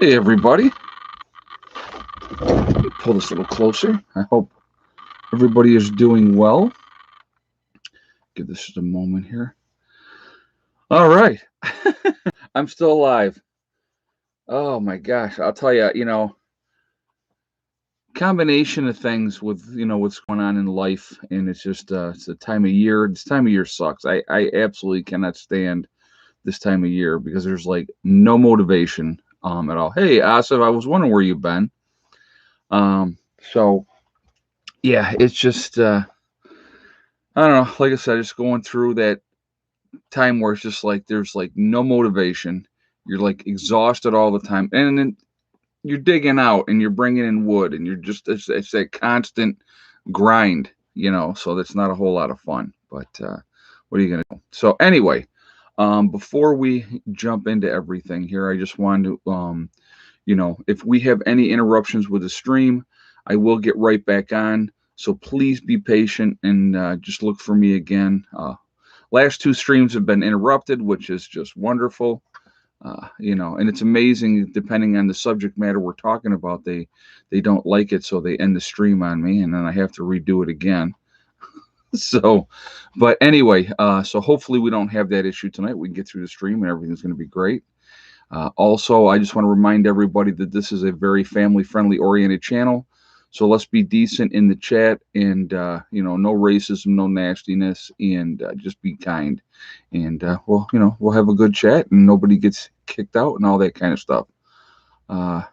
Hey everybody, let me pull this a little closer. I hope everybody is doing well. Give this just a moment here. All right, I'm still alive. Oh my gosh, I'll tell you, combination of things with what's going on in life, and it's just it's the time of year. This time of year sucks. I absolutely cannot stand this time of year because there's like no motivation at all. Hey Asif, I was wondering where you've been. So yeah, it's just I don't know. Like I said, just going through that time where it's just like there's like no motivation. You're like exhausted all the time, and then you're digging out and you're bringing in wood, and you're just it's a constant grind, So that's not a whole lot of fun. But what are you gonna do? So anyway, before we jump into everything here, I just wanted to if we have any interruptions with the stream, I will get right back on. So please be patient and just look for me again. Last two streams have been interrupted, which is just wonderful. And it's amazing depending on the subject matter we're talking about. They don't like it, so they end the stream on me, and then I have to redo it again. So, but anyway, so hopefully we don't have that issue tonight. We can get through the stream, and everything's going to be great. Also, I just want to remind everybody that this is a very family-friendly oriented channel. So let's be decent in the chat, and no racism, no nastiness, and just be kind. And we'll have a good chat, and nobody gets kicked out, and all that kind of stuff. Glad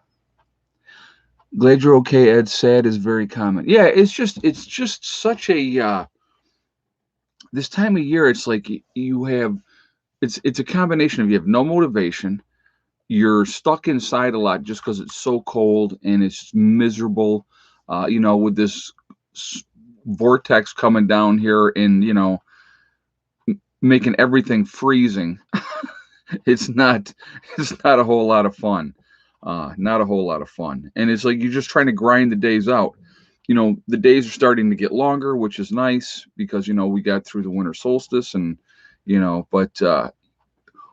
you're okay, Ed. Sad is very common. Yeah, it's just such a this time of year. It's like you have it's a combination of you have no motivation. You're stuck inside a lot just because it's so cold and it's miserable. With this vortex coming down here and making everything freezing. it's not a whole lot of fun. Not a whole lot of fun. And it's like you're just trying to grind the days out. The days are starting to get longer, which is nice because we got through the winter solstice, and but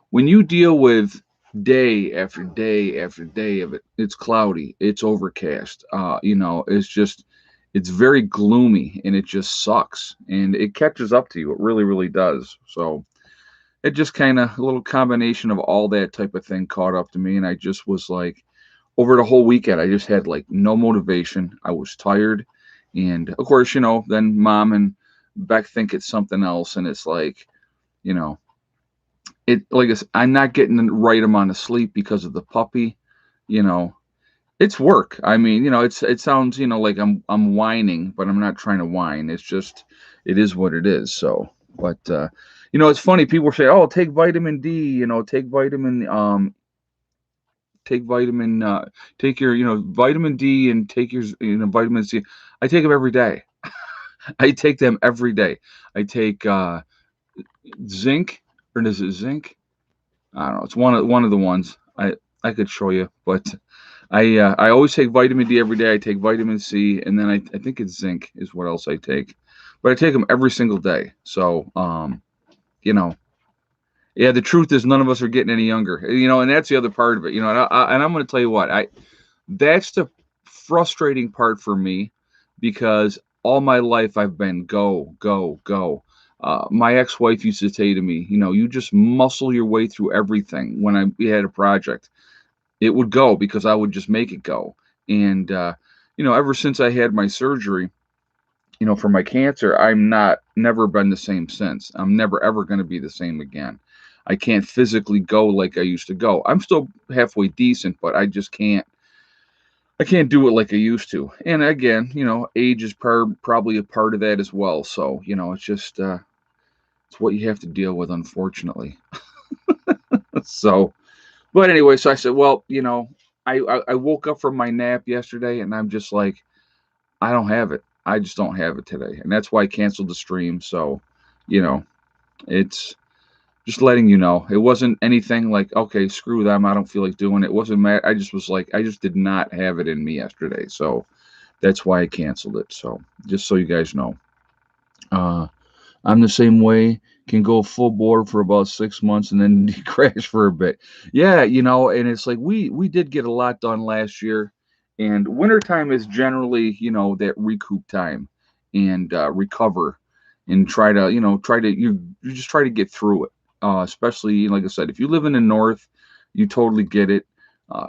when you deal with day after day after day of it, it's cloudy, it's overcast, it's very gloomy, and it just sucks, and it catches up to you. It really, really does. So it just kind of a little combination of all that type of thing caught up to me, and I just was like, over the whole weekend, I just had like no motivation. I was tired, and of course, then Mom and Beck think it's something else, and it's like, like I'm not getting the right amount of sleep because of the puppy. You know, it's work. I mean, it sounds, like I'm whining, but I'm not trying to whine. It's just it is what it is. So, but it's funny. People say, "Oh, take vitamin D." Take vitamin, take your, vitamin D, and take your, vitamin C. I take them every day. I take them every day. I take zinc, or is it zinc? I don't know. It's one of the ones. I could show you, but I always take vitamin D every day. I take vitamin C, and then I think it's zinc is what else I take. But I take them every single day. So you know, yeah. The truth is, none of us are getting any younger. And that's the other part of it. And I'm going to tell you what. That's the frustrating part for me, because all my life I've been go, go, go. My ex-wife used to say to me, you just muscle your way through everything. When we had a project, it would go because I would just make it go. And, ever since I had my surgery, for my cancer, never been the same since. I'm never, ever going to be the same again. I can't physically go like I used to go. I'm still halfway decent, but I can't do it like I used to. And again, age is probably a part of that as well. So, it's just, it's what you have to deal with, unfortunately. So, but anyway, so I said, well, I woke up from my nap yesterday, and I'm just like, I don't have it. I just don't have it today. And that's why I canceled the stream. So, it's just letting you know. It wasn't anything like, okay, screw them, I don't feel like doing it. It wasn't mad. I just was like, I just did not have it in me yesterday. So that's why I canceled it. So just so you guys know. I'm the same way. can go full board for about 6 months and then crash for a bit. Yeah, and it's like we did get a lot done last year, and wintertime is generally that recoup time and recover and try to you just try to get through it. Especially like I said, if you live in the north, you totally get it.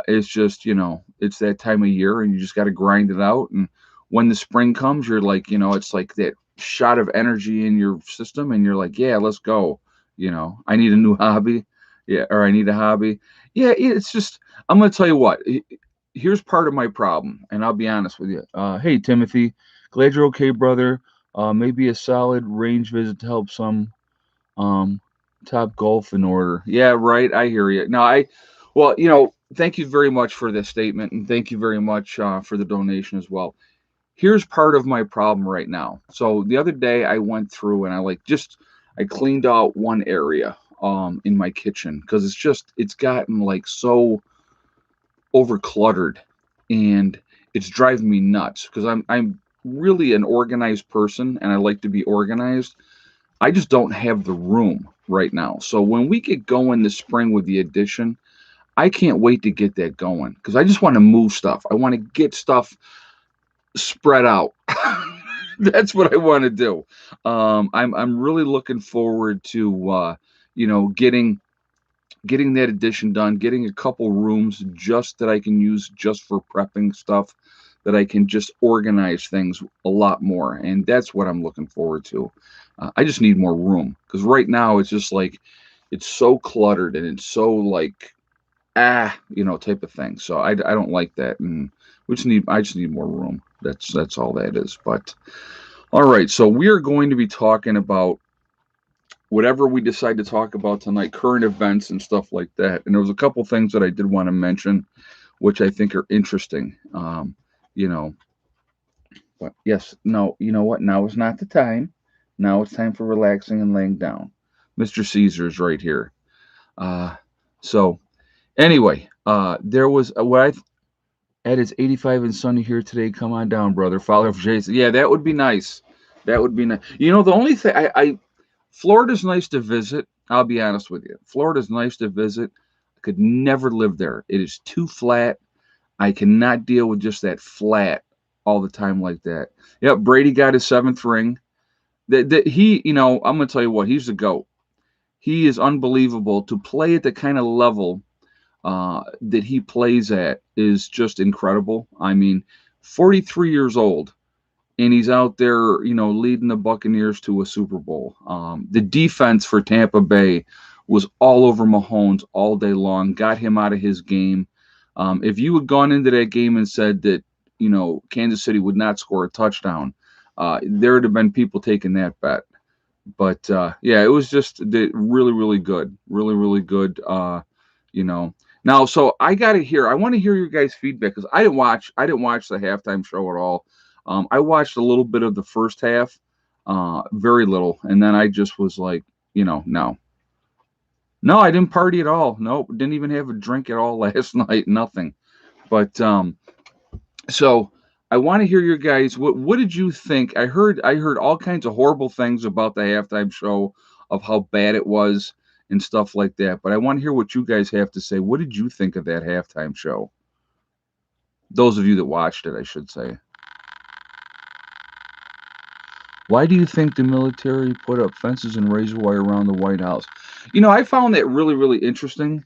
It's just it's that time of year, and you just got to grind it out. And when the spring comes, you're like it's like that shot of energy in your system, and you're like, yeah, let's go. I need a new hobby. Yeah, or I need a hobby. Yeah, it's just I'm gonna tell you what. Here's part of my problem, and I'll be honest with you. Hey, Timothy, glad you're okay, brother. Maybe a solid range visit to help some um top golf in order. Yeah, right. I hear you. No, well, thank you very much for this statement, and thank you very much for the donation as well. Here's part of my problem right now. So the other day I went through and I cleaned out one area in my kitchen because it's gotten like so over cluttered, and it's driving me nuts because I'm really an organized person and I like to be organized. I just don't have the room right now. So when we get going this spring with the addition, I can't wait to get that going because I just want to move stuff. I want to get stuff spread out. That's what I want to do. I'm really looking forward to getting that addition done, getting a couple rooms just that I can use just for prepping stuff, that I can just organize things a lot more, and that's what I'm looking forward to. I just need more room because right now it's just like it's so cluttered and it's so like type of thing. So I don't like that, and I just need more room. That's all that is. But all right, so we are going to be talking about whatever we decide to talk about tonight, current events and stuff like that. And there was a couple things that I did want to mention, which I think are interesting. You know, but yes, no, you know what? Now is not the time. Now it's time for relaxing and laying down. Mr. Caesar's right here. Uh, so anyway, there was what I Ed, it's 85 and sunny here today. Come on down, brother. Father of Jason. Yeah, that would be nice. That would be nice. The only thing Florida's nice to visit. I'll be honest with you. Florida's nice to visit. I could never live there. It is too flat. I cannot deal with just that flat all the time like that. Yep, Brady got his seventh ring. I'm gonna tell you what, he's the GOAT. He is unbelievable to play at the kind of level that he plays at is just incredible. I mean, 43 years old, and he's out there, leading the Buccaneers to a Super Bowl. The defense for Tampa Bay was all over Mahomes all day long, got him out of his game. If you had gone into that game and said that, Kansas City would not score a touchdown, there would have been people taking that bet. But yeah, it was just really, really good, really, really good. You know. Now, so I want to hear your guys' feedback because I didn't watch the halftime show at all. I watched a little bit of the first half, very little, and then I just was like, no, no, I didn't party at all. Nope, didn't even have a drink at all last night. Nothing. But so I want to hear your guys. What did you think? I heard all kinds of horrible things about the halftime show, of how bad it was and stuff like that. But I want to hear what you guys have to say. What did you think of that halftime show? Those of you that watched it, I should say. Why do you think the military put up fences and razor wire around the White House? I found that really, really interesting.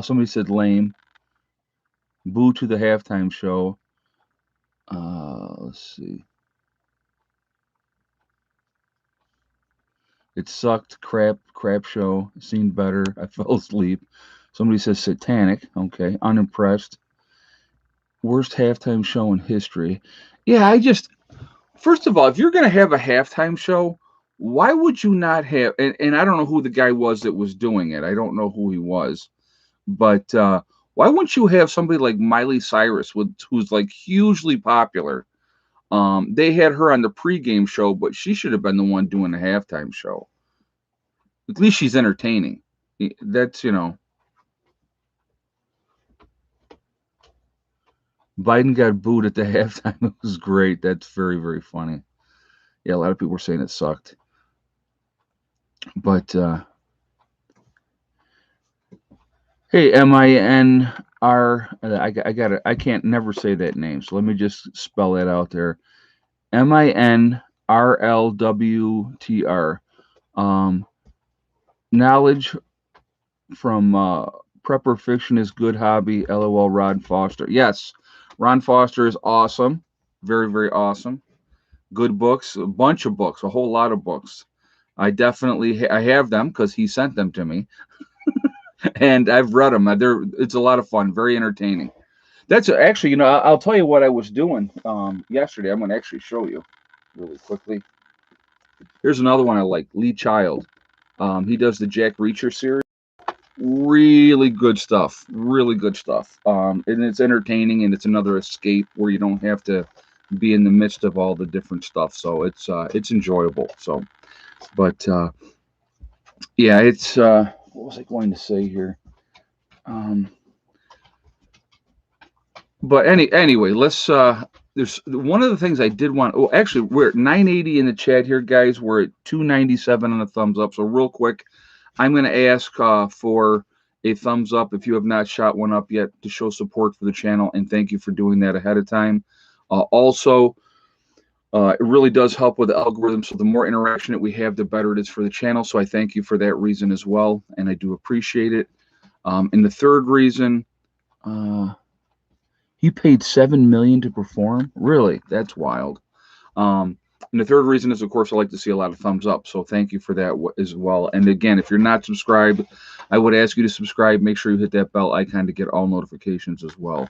Somebody said lame. Boo to the halftime show. Let's see. It sucked. Crap show. Seen better. I fell asleep. Somebody says satanic. Okay. Unimpressed. Worst halftime show in history. Yeah, first of all, if you're going to have a halftime show, why would you not have, and I don't know who the guy was that was doing it. I don't know who he was, but why wouldn't you have somebody like Miley Cyrus, who's like hugely popular? They had her on the pregame show, but she should have been the one doing the halftime show. At least she's entertaining. That's, Biden got booed at the halftime. It was great. That's very, very funny. Yeah, a lot of people were saying it sucked. But hey, I got it. I can't never say that name, so let me just spell that out there. Minrlwtr. Um, Knowledge from Prepper Fiction is good hobby. LOL. Ron Foster. Yes, Ron Foster is awesome. Very very awesome. Good books. A bunch of books. A whole lot of books. I definitely I have them because he sent them to me, and I've read them. It's a lot of fun. Very entertaining. That's actually, I'll tell you what I was doing yesterday. I'm going to actually show you really quickly. Here's another one I like, Lee Child. He does the Jack Reacher series. Really good stuff. Really good stuff. And it's entertaining, and it's another escape where you don't have to be in the midst of all the different stuff. So it's enjoyable. So, but yeah, it's what was I going to say here? Um, but anyway, let's there's one of the things I did want. Oh, actually, we're at 980 in the chat here, guys. We're at 297 on the thumbs up. So real quick, I'm going to ask for a thumbs up if you have not shot one up yet to show support for the channel, and thank you for doing that ahead of time. Also, it really does help with the algorithm. So the more interaction that we have, the better it is for the channel. So I thank you for that reason as well, and I do appreciate it. And the third reason. He paid $7 million to perform. Really, that's wild. And the third reason is, of course, I like to see a lot of thumbs up. So thank you for that as well. And again, if you're not subscribed, I would ask you to subscribe. Make sure you hit that bell icon to get all notifications as well.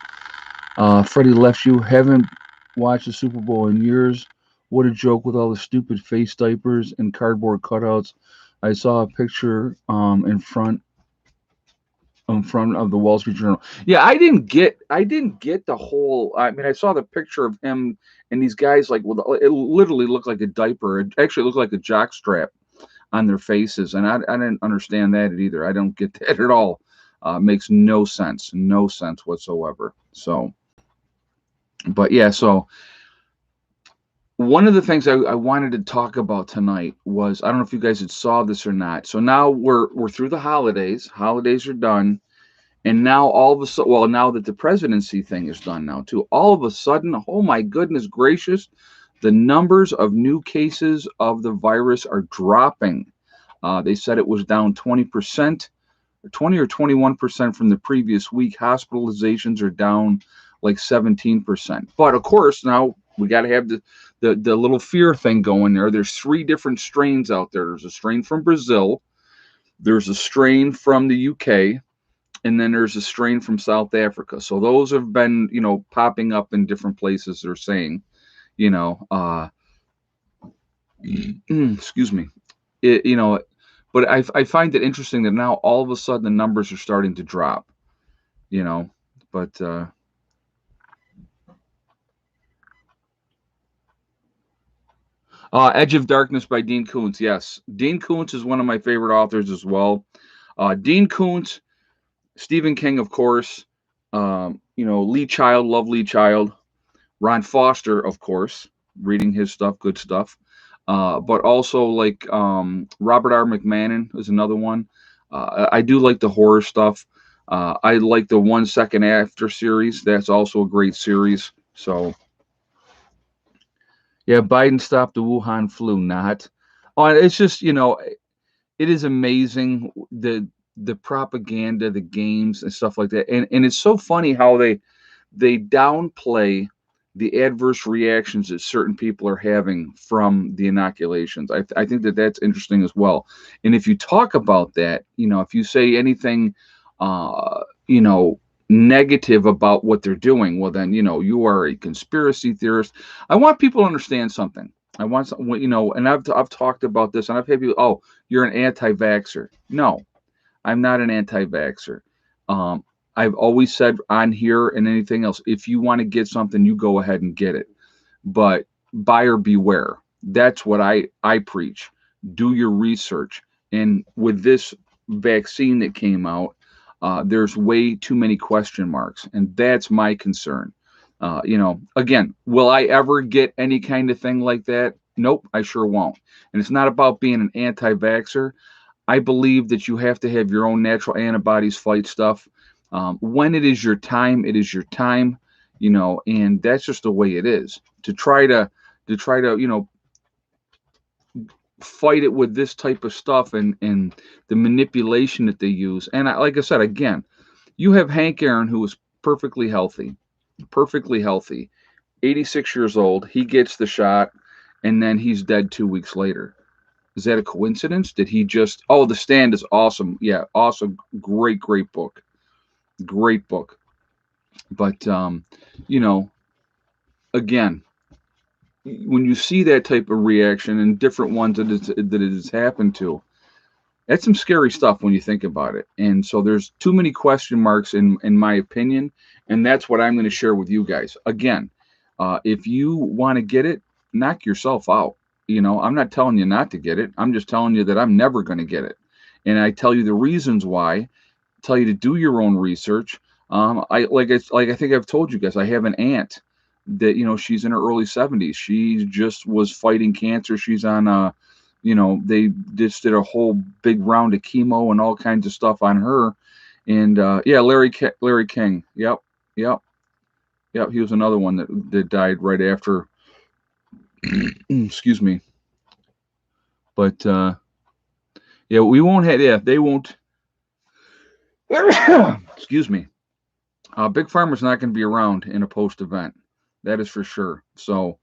Freddie left you. Haven't watched the Super Bowl in years. What a joke with all the stupid face diapers and cardboard cutouts. I saw a picture in front of the Wall Street Journal. Yeah, I didn't get the whole. I mean, I saw the picture of him and these guys like, well, it literally looked like a diaper. It actually looked like a jock strap on their faces, and I didn't understand that either. I don't get that at all. Makes no sense whatsoever. So, but yeah, so one of the things I wanted to talk about tonight was, I don't know if you guys had saw this or not. So now we're through the holidays. Holidays are done. And now all of a sudden, well, now that the presidency thing is done now too, all of a sudden, oh my goodness gracious, the numbers of new cases of the virus are dropping. They said it was down 20%, or 20 or 21% from the previous week. Hospitalizations are down like 17%. But of course, now we got to have the little fear thing going there. There's 3 different strains out there. There's a strain from Brazil, there's a strain from the UK, and then there's a strain from South Africa. So those have been, popping up in different places. They're saying, excuse me, but I find it interesting that now all of a sudden the numbers are starting to drop, but Edge of Darkness by Dean Koontz. Yes, Dean Koontz is one of my favorite authors as well. Dean Koontz, Stephen King, of course. Lee Child, love Lee Child. Ron Foster, of course, reading his stuff, good stuff. But also like Robert R. McMahon is another one. I do like the horror stuff. I like the 1 Second After series. That's also a great series. So, yeah, Biden stopped the Wuhan flu. Not. Oh, it's just it is amazing the propaganda, the games and stuff like that, and it's so funny how they downplay the adverse reactions that certain people are having from the inoculations. I think that that's interesting as well. And if you talk about that, if you say anything, uh, you know, negative about what they're doing, well, then, you are a conspiracy theorist. I want people to understand something. I want, and I've talked about this, and I've had people, oh, you're an anti-vaxxer. No, I'm not an anti-vaxxer. Um, I've always said on here and anything else, if you want to get something, you go ahead and get it. But buyer beware. That's what I preach. Do your research. And with this vaccine that came out, there's way too many question marks, and that's my concern. Again, will I ever get any kind of thing like that? Nope, I sure won't. And it's not about being an anti-vaxxer. I believe that you have to have your own natural antibodies fight stuff. When it is your time, it is your time, and that's just the way it is. To try to fight it with this type of stuff and the manipulation that they use. And like I said, again, you have Hank Aaron, who is perfectly healthy, 86 years old. He gets the shot, and then he's dead 2 weeks later. Is that a coincidence? Did he just? Oh, The Stand is awesome. Yeah, awesome. Great book. Great book. But you know, again, when you see that type of reaction and different ones that it has happened to, that's some scary stuff when you think about it. And so there's too many question marks in my opinion, and that's what I'm going to share with you guys. Again, if you want to get it, knock yourself out. I'm not telling you not to get it. I'm just telling you that I'm never going to get it. And I tell you the reasons why, tell you to do your own research. I think I've told you guys, I have an aunt that, she's in her early 70s. She just was fighting cancer. She's on they just did a whole big round of chemo and all kinds of stuff on her. And yeah, Larry King. Yep, yep, yep. He was another one that died right after. Excuse me. But yeah, we won't have. Yeah, they won't. Excuse me. Big Pharma's not going to be around in a post event. That is for sure. So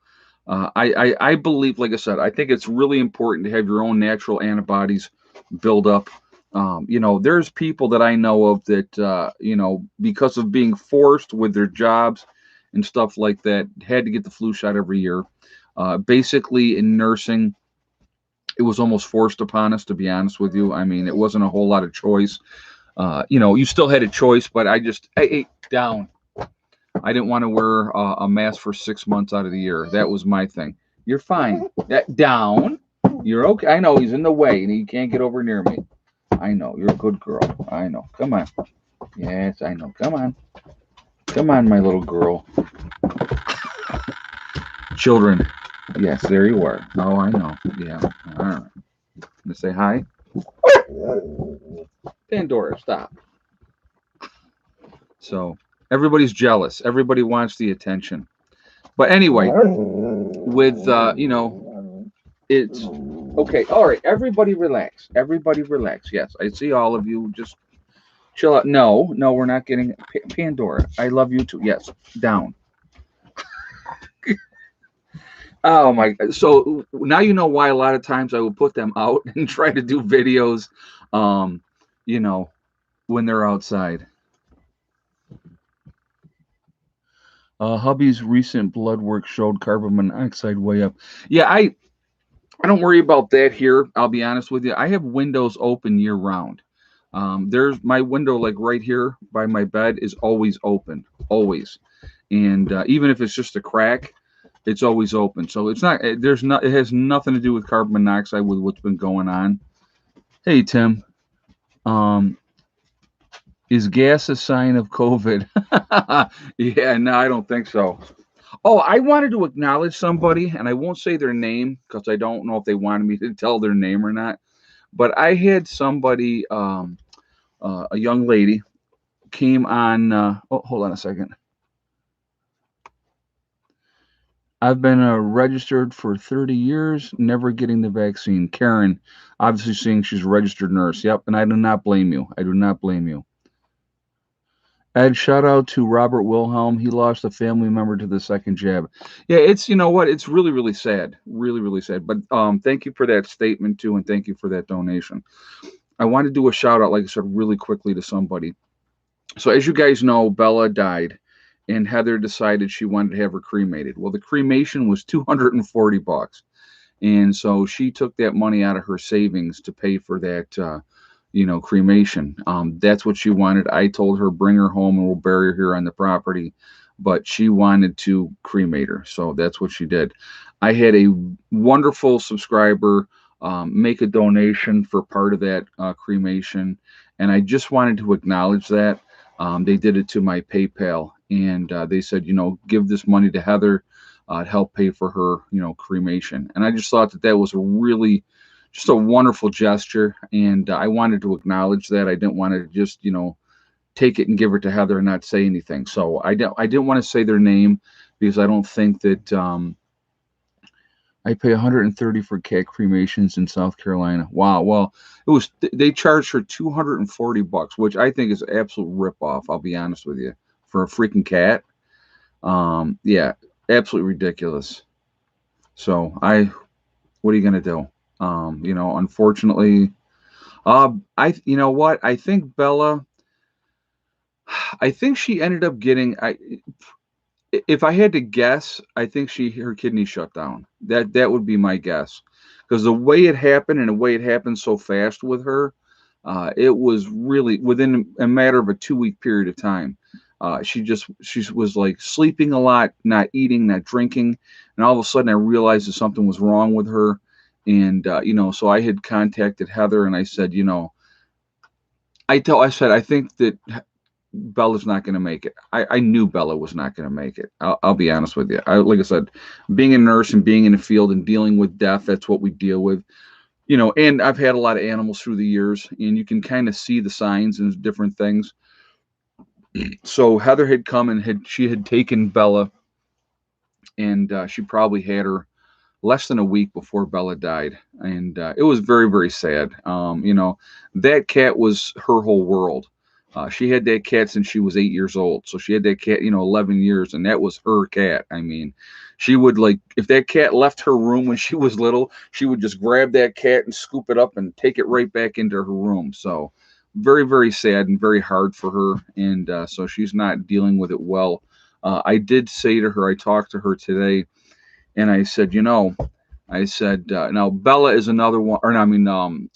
I believe, like I said, I think it's really important to have your own natural antibodies build up. There's people that I know of that, because of being forced with their jobs and stuff like that, had to get the flu shot every year. Basically, in nursing, it was almost forced upon us, to be honest with you. I mean, it wasn't a whole lot of choice. You still had a choice, but hey, down. I didn't want to wear a mask for 6 months out of the year. That was my thing. You're fine. Down. You're okay. I know he's in the way and he can't get over near me. I know. You're a good girl. I know. Come on. Yes, I know. Come on. Come on, my little girl. Children. Yes, there you are. Oh, I know. Yeah. All right. Gonna say hi. Pandora, stop. So everybody's jealous. Everybody wants the attention. But anyway, with it's okay. All right, everybody relax. Everybody relax. Yes, I see all of you. Just chill out. No, we're not getting Pandora. I love you too. Yes, down. Oh my! So now you know why a lot of times I will put them out and try to do videos, um, when they're outside. Hubby's recent blood work showed carbon monoxide way up. Yeah, I don't worry about that here. I'll be honest with you. I have windows open year round. There's my window, like right here by my bed, is always open, always. And even if it's just a crack, it's always open. So it's not. There's not. It has nothing to do with carbon monoxide with what's been going on. Hey Tim, um, is gas a sign of COVID? Yeah, no, I don't think so. Oh, I wanted to acknowledge somebody, and I won't say their name because I don't know if they wanted me to tell their name or not. But I had somebody, a young lady, came on. Oh, hold on a second. I've been registered for 30 years, never getting the vaccine. Karen, obviously seeing she's a registered nurse. Yep, and I do not blame you. I do not blame you. Ed, shout out to Robert Wilhelm. He lost a family member to the second jab. Yeah, it's what, it's really, really sad. Really, really sad. But thank you for that statement too, and thank you for that donation. I want to do a shout out, like I said, really quickly to somebody. So as you guys know, Bella died, and Heather decided she wanted to have her cremated. Well, the cremation was $240, and so she took that money out of her savings to pay for that. Cremation. That's what she wanted. I told her, bring her home and we'll bury her here on the property. But she wanted to cremate her. So that's what she did. I had a wonderful subscriber make a donation for part of that cremation. And I just wanted to acknowledge that. They did it to my PayPal. And they said, give this money to Heather. to help pay for her, cremation. And I just thought that that was a really, just a wonderful gesture, and I wanted to acknowledge that. I didn't want to just, take it and give it to Heather and not say anything. So I didn't want to say their name because I don't think that I pay 130 for cat cremations in South Carolina. Wow. Well, they charged her 240 bucks, which I think is an absolute rip off. I'll be honest with you, for a freaking cat. Yeah, absolutely ridiculous. So what are you gonna do? Unfortunately, you know what? I think Bella. I think she ended up getting. If I had to guess, I think her kidney shut down. That would be my guess, because the way it happened and the way it happened so fast with her, it was really within a matter of a 2 week period of time. She was like sleeping a lot, not eating, not drinking, and all of a sudden I realized that something was wrong with her, and so I had contacted Heather and I said, I said I think that Bella's not going to make it. I knew Bella was not going to make it. I'll be honest with you. Like I said, being a nurse and being in the field and dealing with death, that's what we deal with. And I've had a lot of animals through the years, and you can kind of see the signs and different things. So Heather had come and she had taken Bella, and she probably had her less than a week before Bella died, and it was very, very sad. That cat was her whole world. She had that cat since she was 8 years old, so she had that cat, 11 years, and that was her cat. I mean, she would like if that cat left her room when she was little, she would just grab that cat and scoop it up and take it right back into her room. So very, very sad and very hard for her, and so she's not dealing with it well. I did say to her, I talked to her today, and I said, now Bella is another one, or no, I mean,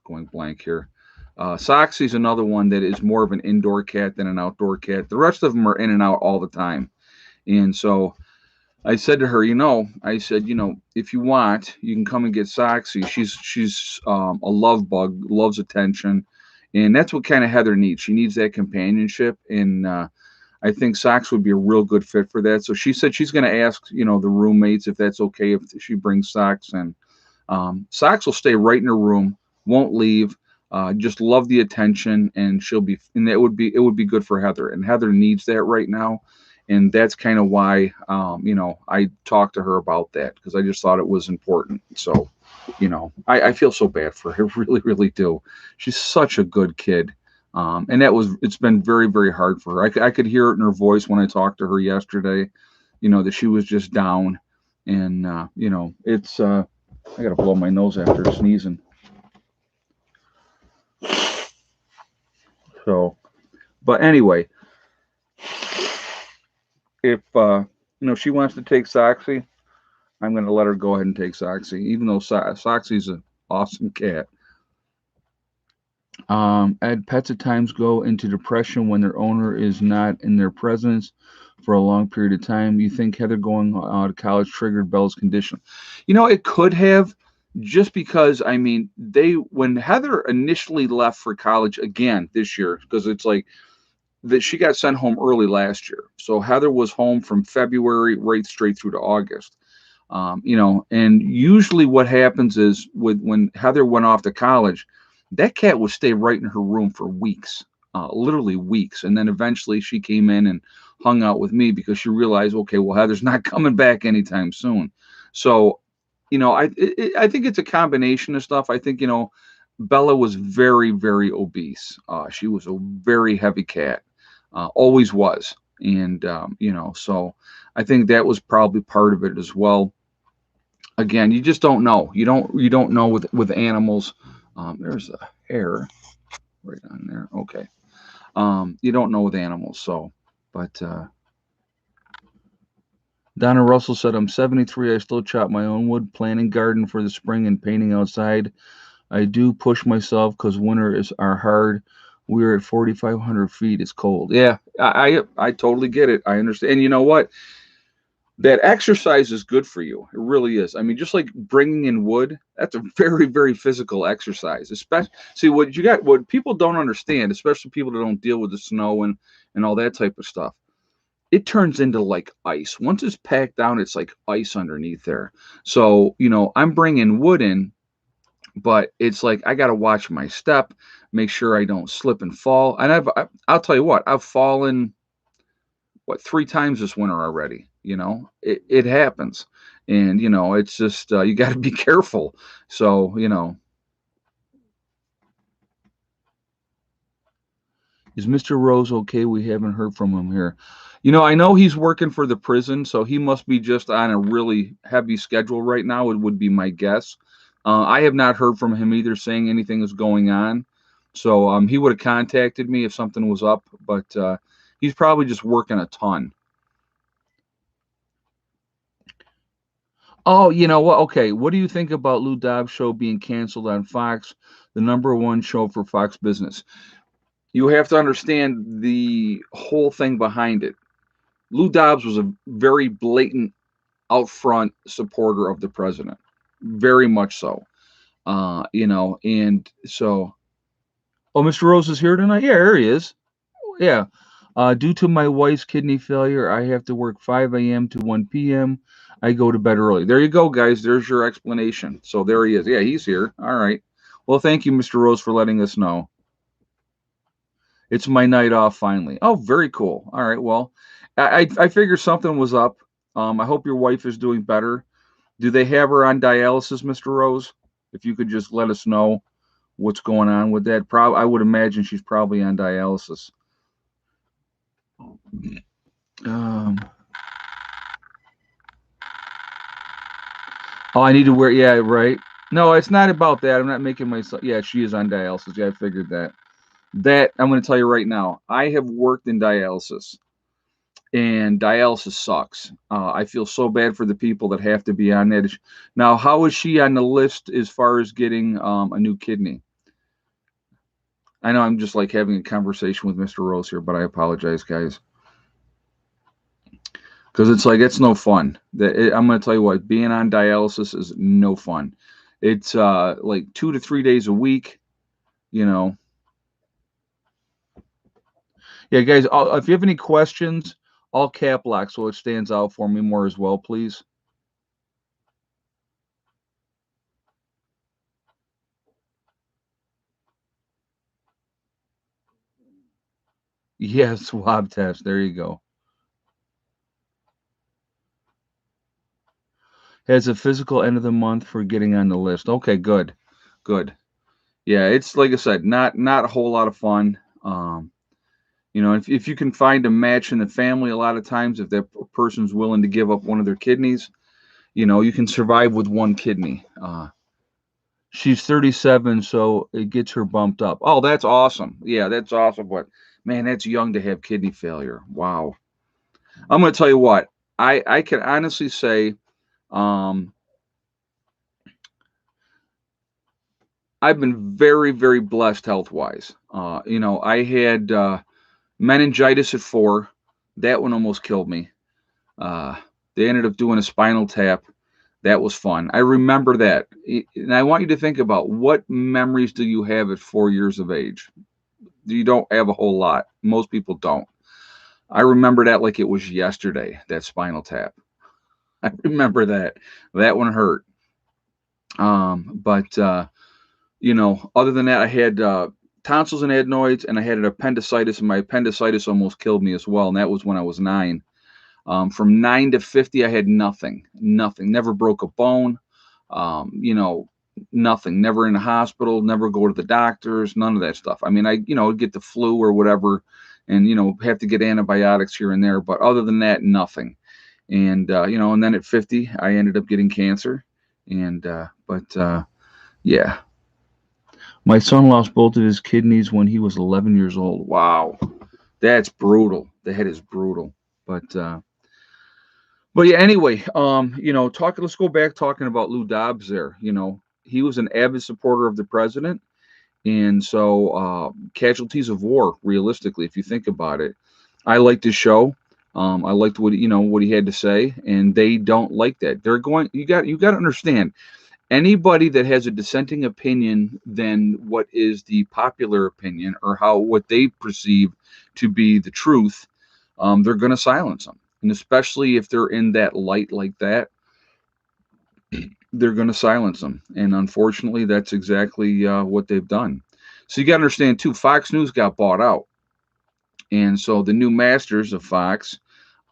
going blank here. Soxy's another one that is more of an indoor cat than an outdoor cat. The rest of them are in and out all the time. And so I said to her, I said, if you want, you can come and get Soxy. She's a love bug, loves attention, and that's what kind of Heather needs. She needs that companionship, and I think Socks would be a real good fit for that. So she said she's going to ask, the roommates if that's okay if she brings Socks, and Socks will stay right in her room, won't leave, just love the attention, and and it would be good for Heather, and Heather needs that right now, and that's kind of why, I talked to her about that because I just thought it was important. So, I feel so bad for her, really, really do. She's such a good kid. And it's been very, very hard for her. I could hear it in her voice when I talked to her yesterday, that she was just down. And, I got to blow my nose after sneezing. So, but anyway, if, she wants to take Soxy, I'm going to let her go ahead and take Soxy, even though Soxy's an awesome cat. Pets at times go into depression when their owner is not in their presence for a long period of time. You think Heather going to college triggered Bella's condition? It could have, just because, I mean, when Heather initially left for college again this year, because it's like that she got sent home early last year. So Heather was home from February right straight through to August. And usually what happens is when Heather went off to college, that cat would stay right in her room for weeks, literally weeks. And then eventually she came in and hung out with me because she realized, okay, well, Heather's not coming back anytime soon. So, I think it's a combination of stuff. I think, Bella was very, very obese. She was a very heavy cat, always was. And, so I think that was probably part of it as well. Again, you just don't know. You don't know with animals. There's a hair right on there. Okay. You don't know with animals, so, but Donna Russell said, I'm 73. I still chop my own wood, planting garden for the spring and painting outside. I do push myself because are hard. We're at 4,500 feet. It's cold. Yeah, I totally get it. I understand. And you know what? That exercise is good for you. It really is. I mean, just like bringing in wood, that's a very, very physical exercise. Especially, see what people don't understand, especially people that don't deal with the snow and all that type of stuff. it turns into like ice. Once it's packed down, it's like ice underneath there. So, I'm bringing wood in, but it's like I got to watch my step, make sure I don't slip and fall. And I'll tell you what, I've fallen what 3 times this winter already. It happens, and it's just you got to be careful. So, is Mr. Rose okay? We haven't heard from him here. I know he's working for the prison, so he must be just on a really heavy schedule right now. It would be my guess. I have not heard from him either, saying anything is going on. So he would have contacted me if something was up, but he's probably just working a ton. Oh, you know what? Okay, what do you think about Lou Dobbs' show being canceled on Fox, the number one show for Fox Business? You have to understand the whole thing behind it. Lou Dobbs was a very blatant, out front supporter of the president, very much so. And so, oh, Mr. Rose is here tonight. Yeah, here he is. Yeah. Due to my wife's kidney failure, I have to work 5 a.m. to 1 p.m. I go to bed early. There you go, guys. There's your explanation. So there he is. Yeah, he's here. All right. Well, thank you, Mr. Rose, for letting us know. It's my night off finally. Oh, very cool. All right. Well, I figured something was up. I hope your wife is doing better. Do they have her on dialysis, Mr. Rose? If you could just let us know what's going on with that. I would imagine she's probably on dialysis. Um, oh, I need to wear. Yeah, right. No, it's not about that. I'm not making myself. Yeah, she is on dialysis. Yeah, I figured that. That I'm going to tell you right now. I have worked in dialysis, and dialysis sucks. I feel so bad for the people that have to be on that. Now, how is she on the list as far as getting a new kidney? I know I'm just like having a conversation with Mr. Rose here, but I apologize, guys, because it's like it's no fun. I'm going to tell you what, being on dialysis is no fun. It's like 2 to 3 days a week. You know, yeah, guys. If you have any questions, all cap lock so it stands out for me more as well, please. Yeah, swab test. There you go. Has a physical end of the month for getting on the list. Okay, good, good. Yeah, it's like I said, not a whole lot of fun. If you can find a match in the family, a lot of times, if that person's willing to give up one of their kidneys, you can survive with one kidney. She's 37, so it gets her bumped up. Oh, that's awesome. Yeah, that's awesome. But man, that's young to have kidney failure. Wow. I'm going to tell you what. I can honestly say, um, I've been very, very blessed health wise. I had meningitis at 4. That one almost killed me. Uh, they ended up doing a spinal tap. That was fun. I remember that. And I want you to think about what memories do you have at 4 years of age? You don't have a whole lot. Most people don't. I remember that like it was yesterday, that spinal tap. I remember that. That one hurt. But other than that, I had tonsils and adenoids, and I had an appendicitis, and my appendicitis almost killed me as well. And that was when I was 9. From 9 to 50, I had nothing, nothing. Never broke a bone. Nothing. Never in the hospital. Never go to the doctors. None of that stuff. I mean, I'd get the flu or whatever, and have to get antibiotics here and there. But other than that, nothing. And then at 50, I ended up getting cancer. But yeah. My son lost both of his kidneys when he was 11 years old. Wow, that's brutal. That is brutal. But yeah. Anyway, talking. Let's go back talking about Lou Dobbs. There, he was an avid supporter of the president, and so casualties of war. Realistically, if you think about it, I liked his show. I liked what he had to say, and they don't like that. They're going. You got to understand. Anybody that has a dissenting opinion than what is the popular opinion or what they perceive to be the truth, they're going to silence them. And especially if they're in that light like that, they're going to silence them. And unfortunately, that's exactly what they've done. So you got to understand too, Fox News got bought out. And so the new masters of Fox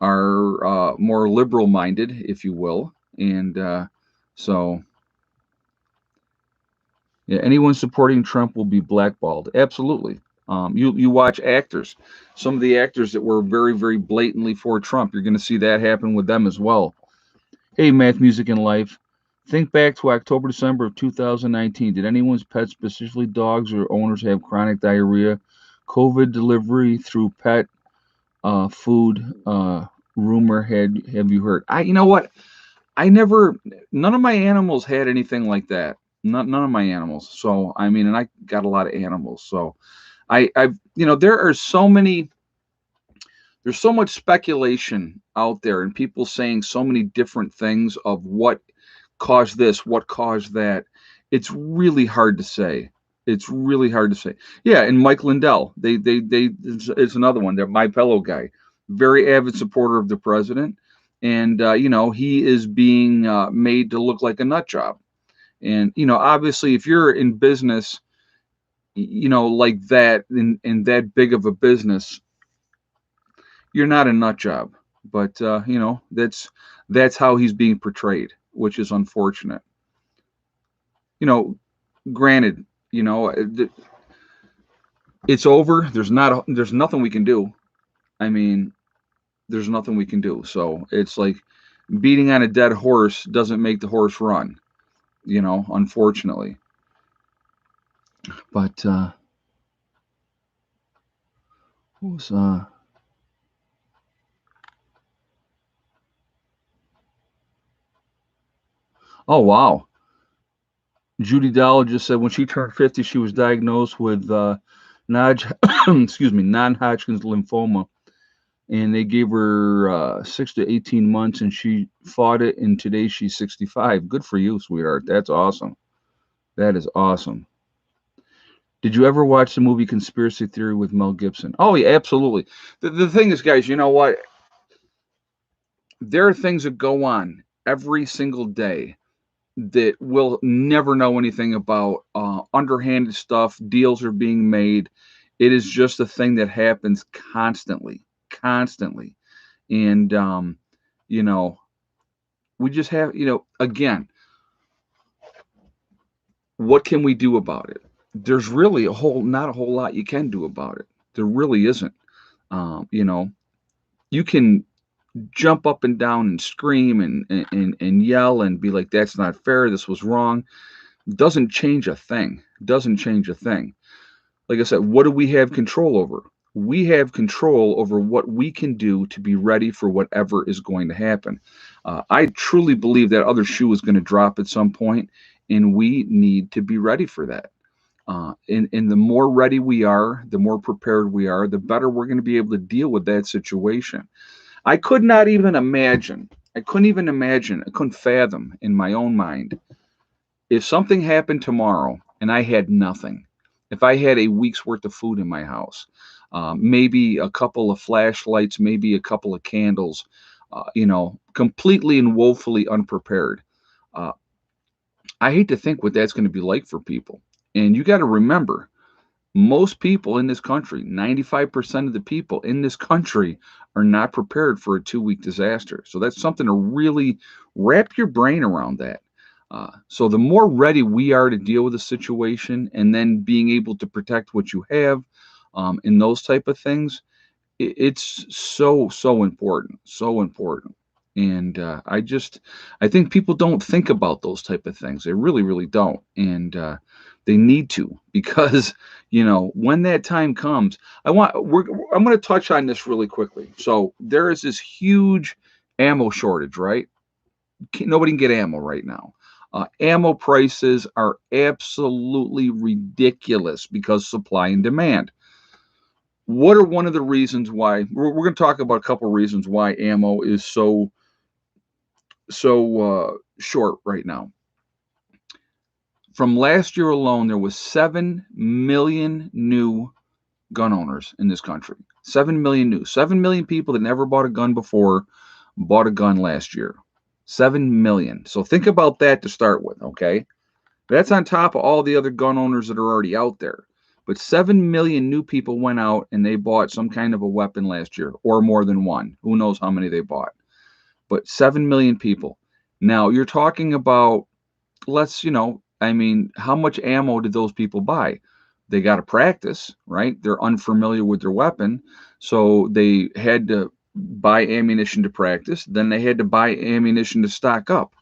are more liberal minded, if you will. And so, yeah, anyone supporting Trump will be blackballed. Absolutely. You watch actors, some of the actors that were very, very blatantly for Trump, you're going to see that happen with them as well. Hey, Math, Music, and Life. Think back to October, December of 2019. Did anyone's pets, specifically dogs or owners, have chronic diarrhea? COVID delivery through pet food rumor have you heard? You know what? I never, none of my animals had anything like that. None of my animals. So, I mean, and I got a lot of animals. So, there are so many, there's so much speculation out there and people saying so many different things of what caused this, what caused that. It's really hard to say. It's really hard to say. Yeah, and Mike Lindell, it's another one. They're my fellow guy, very avid supporter of the president, and he is being made to look like a nut job. And obviously, if you're in business, like that, in that big of a business, you're not a nut job. But that's how he's being portrayed, which is unfortunate. You know, granted, it's over. There's nothing we can do. I mean, there's nothing we can do. So it's like beating on a dead horse doesn't make the horse run. Unfortunately. But who's oh wow. Judy Doll just said when she turned 50, she was diagnosed with non excuse me, non-Hodgkin's lymphoma, and they gave her 6 to 18 months, and she fought it. And today she's 65. Good for you, sweetheart. That's awesome. That is awesome. Did you ever watch the movie Conspiracy Theory with Mel Gibson? Oh yeah, absolutely. The thing is, guys, you know what? There are things that go on every single day that we'll never know anything about. Underhanded stuff, deals are being made. It is just a thing that happens constantly, constantly. And, you know, we just have, again, what can we do about it? There's really not a whole lot you can do about it. There really isn't. You know, you can jump up and down and scream and yell and be like, that's not fair. This was wrong. Doesn't change a thing. Doesn't change a thing. Like I said, what do we have control over? We have control over what we can do to be ready for whatever is going to happen. I truly believe that other shoe is going to drop at some point, and we need to be ready for that. And the more ready we are, the more prepared we are, the better we're going to be able to deal with that situation. I could not even imagine. I couldn't even imagine. I couldn't fathom in my own mind if something happened tomorrow and I had nothing. If I had a week's worth of food in my house, maybe a couple of flashlights, maybe a couple of candles, completely and woefully unprepared. Uh, I hate to think what that's going to be like for people. And you got to remember, most people in this country, 95% of the people in this country are not prepared for a 2 week disaster. So that's something to really wrap your brain around that. So the more ready we are to deal with a situation and then being able to protect what you have and those type of things, it's so important, so important. And I think people don't think about those type of things. They really, really don't. And they need to, because when that time comes, I'm going to touch on this really quickly. So there is this huge ammo shortage, right? Nobody can get ammo right now. Ammo prices are absolutely ridiculous because supply and demand. What are one of the reasons why? We're going to talk about a couple reasons why ammo is so short right now. From last year alone, there was 7 million new gun owners in this country. 7 million new. 7 million people that never bought a gun before bought a gun last year. 7 million. So think about that to start with, okay? That's on top of all the other gun owners that are already out there. But 7 million new people went out and they bought some kind of a weapon last year, or more than one. Who knows how many they bought? But 7 million people. Now, you're talking about, I mean, how much ammo did those people buy? They got to practice, right? They're unfamiliar with their weapon. So they had to buy ammunition to practice. Then they had to buy ammunition to stock up.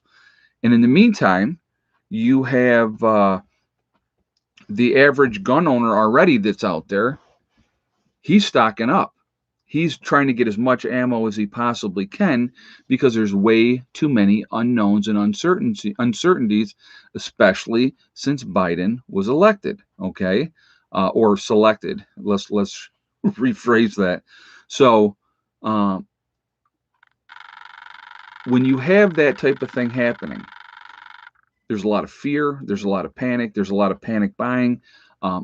And in the meantime, you have the average gun owner already that's out there. He's stocking up. He's trying to get as much ammo as he possibly can because there's way too many unknowns and uncertainties, especially since Biden was elected. Okay, or selected. Let's rephrase that. So when you have that type of thing happening, there's a lot of fear, there's a lot of panic, there's a lot of panic buying.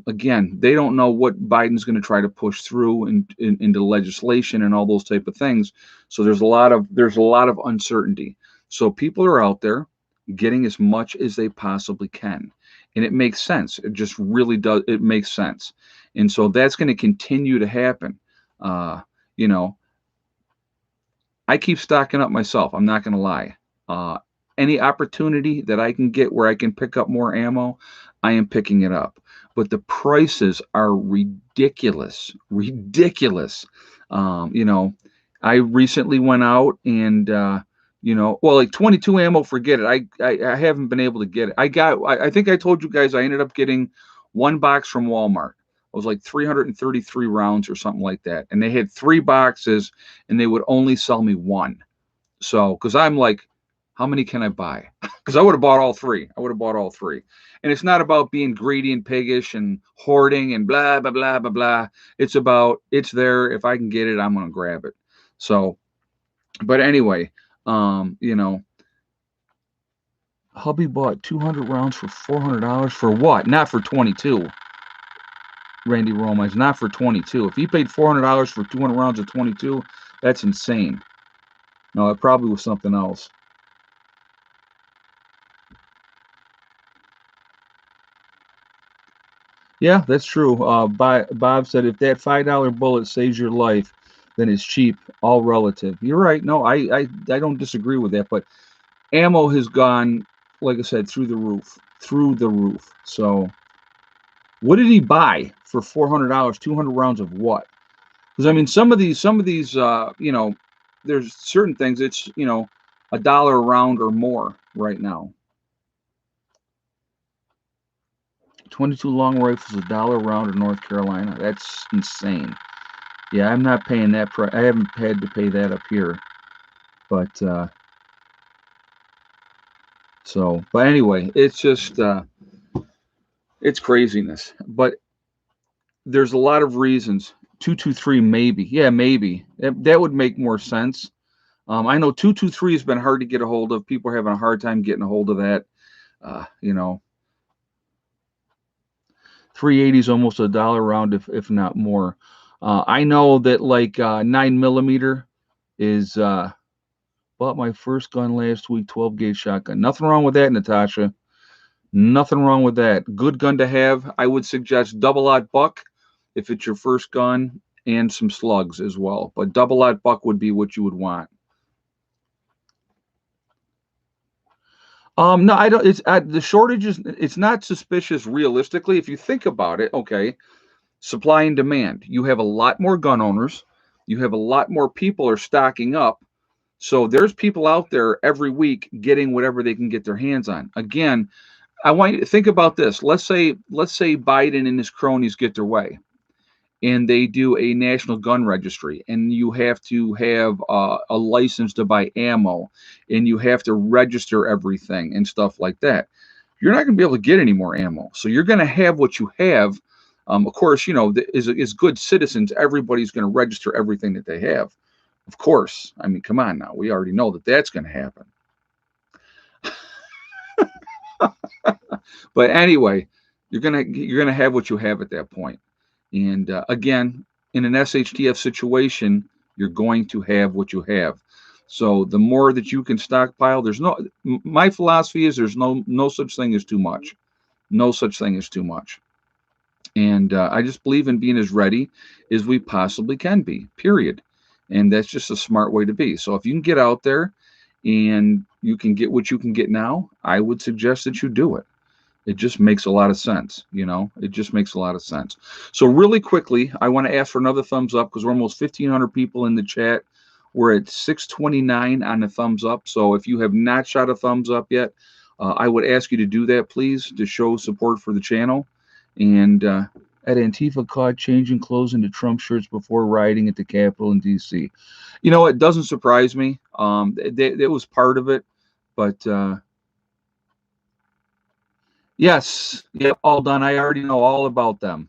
Again, they don't know what Biden's going to try to push through into legislation and all those type of things. So there's a lot of uncertainty. So people are out there getting as much as they possibly can, and it makes sense. It just really does. It makes sense, and so that's going to continue to happen. Uh, you know, I keep stocking up myself. I'm not going to lie. Any opportunity that I can get where I can pick up more ammo, I am picking it up. But the prices are ridiculous, ridiculous. Um, you know, I recently went out and well, like 22 ammo, forget it. I haven't been able to get it. I think I told you guys I ended up getting one box from Walmart. It was like 333 rounds or something like that, and they had three boxes, and they would only sell me one. So, because I'm like, how many can I buy? Because I would have bought all three. I would have bought all three. And it's not about being greedy and piggish and hoarding and blah, blah, blah, blah, blah. It's about, it's there. If I can get it, I'm going to grab it. So, but anyway, you know, hubby bought 200 rounds for $400 for what? Not for 22. Randy Roma is not for 22. If he paid $400 for 200 rounds of 22, that's insane. No, it probably was something else. Yeah, that's true. Bob said if that $5 bullet saves your life, then it's cheap, all relative. You're right. No, I don't disagree with that. But ammo has gone, like I said, through the roof. So, what did he buy for $400? 200 rounds of what? Because I mean, some of these, there's certain things. It's a dollar a round or more right now. 22 long rifles, a dollar a round in North Carolina. That's insane. Yeah, I'm not paying that price. I haven't had to pay that up here. But but anyway, it's just it's craziness. But there's a lot of reasons. 223 maybe. Yeah, maybe. That would make more sense. I know 223 has been hard to get a hold of. People are having a hard time getting a hold of that. Uh, you know, 380 is almost a dollar round, if not more. I know that like 9 millimeter is bought my first gun last week, 12 gauge shotgun. Nothing wrong with that, Natasha. Nothing wrong with that. Good gun to have. I would suggest double-aught buck if it's your first gun, and some slugs as well. But double-aught buck would be what you would want. No, I don't. It's the shortage is. It's not suspicious realistically. If you think about it, okay, supply and demand. You have a lot more gun owners. You have a lot more people are stocking up. So there's people out there every week getting whatever they can get their hands on. Again, I want you to think about this. Let's say Biden and his cronies get their way, and they do a national gun registry, and you have to have a license to buy ammo, and you have to register everything and stuff like that. You're not going to be able to get any more ammo. So you're going to have what you have. Of course, as good citizens, everybody's going to register everything that they have. Of course. I mean, come on now. We already know that that's going to happen. But anyway, you're gonna have what you have at that point. And again, in an SHTF situation, you're going to have what you have. So the more that you can stockpile, there's no. My philosophy is there's no such thing as too much. No such thing as too much. And I just believe in being as ready as we possibly can be. Period. And that's just a smart way to be. So if you can get out there and you can get what you can get now, I would suggest that you do it. It just makes a lot of sense, you know. It just makes a lot of sense. So really quickly, I want to ask for another thumbs up because we're almost 1,500 people in the chat. We're at 629 on the thumbs up. So if you have not shot a thumbs up yet, I would ask you to do that, please, to show support for the channel. And at Antifa caught changing clothes into Trump shirts before rioting at the Capitol in D.C. You know, it doesn't surprise me. That was part of it, but. Yes, yep, all done. I already know all about them.